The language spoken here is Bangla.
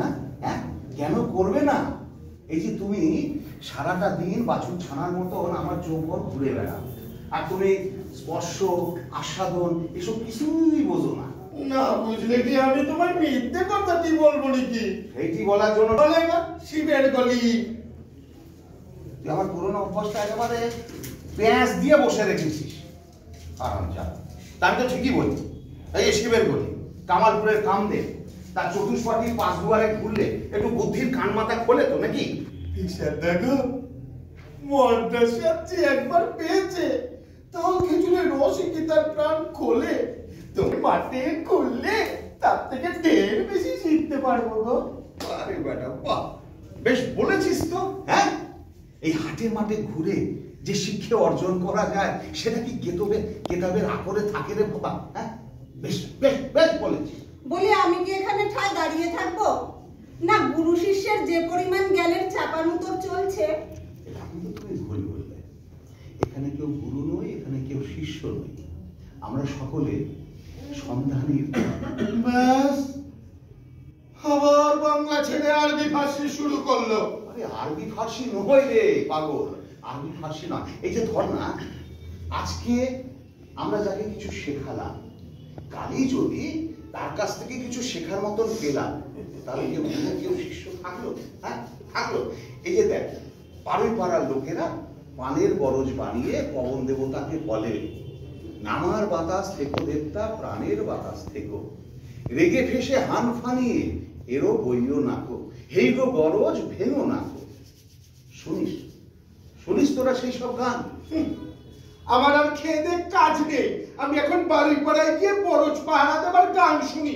না? হ্যাঁ, কেন করবে না? এই যে তুমি সারাটা দিন বাছুর ছানার মতন আমার চৌপট ঘুরে বেড়াও, আর তুমি স্পর্শ আস্বাদন এসব কিছুই বোঝো না। না বুঝলে কি আমি তোমার মিথ্যে কথা কি বলবো নাকি? এইটি বলার জন্য বলে না শিবের গলি। তুই আমার পুরোনো অভ্যাসটা একেবারে পেঁয়াজ দিয়ে বসে রেখেছিস। আরাম চা, তা আমি তো ঠিকই বলি। এই শিবের গলি, কামালপুরের কামদেব, তার চতুষ্পাটি পাঁচ দুয়ারে ঘুরলে একটু বুদ্ধির কান মাথা খোলে তো নাকি? দেখো মনটা সত্যি একবার পেয়েছে, তাও খেজুরের রসে কি তার প্রাণ খোলে? তুমি মাঠে খুললে তার থেকে ঢের বেশি শিখতে পারবো গো। আরে বেটা বাহ, বেশ বলেছিস তো। হ্যাঁ, এই হাটে মাঠে ঘুরে যে শিক্ষা অর্জন করা যায় সেটা কি কেতাবের আকরে থাকে রে বাবা? হ্যাঁ, বেশ বেশ বেশ বলেছিস। বলি আমি কি এখানে ঠায় দাঁড়িয়ে থাকবো? না গুরু শিষ্যের যে পরিমাণ জ্ঞানের চাপানুতর চলছে। এটা কিন্তু তুমি ভুল বললে। এখানে কেউ গুরু নই, এখানে কেউ শিষ্য নই, আমরা সকলে সন্ধানীর। ব্যাস আবার বাংলা ছেড়ে আরবি ফার্সি শুরু করলো। আরে আরবি ফার্সি নয় রে পাগল, আরবি ফার্সি নয়। এই যে ধর না, আজকে আমরা যাকে কিছু শেখালাম, কালই যদি তার কাছ থেকে কিছু শেখার মতন পেলাম, তাহলে কেউ শিষ্য থাকলো? হ্যাঁ থাকলো। এই যে দেখ, পাড়ায় পাড়ার লোকেরা পানের বরজ বানিয়ে পবন দেবতাকে বলে, নামার বাতাস থেকো দেবতা, প্রাণের বাতাস থেকো, রেগে ফেসে হান ফানিয়ে এরও বইও নাকো, হেই গো বরজ ভেঙো নাকো। শুনিস শুনিস তোরা সেই সব গান? আমার আর খেয়ে দে কাজ নেই, আমি এখন বাড়ি পাড়ায় গিয়ে বরজ পাহারা দেবার গান শুনি।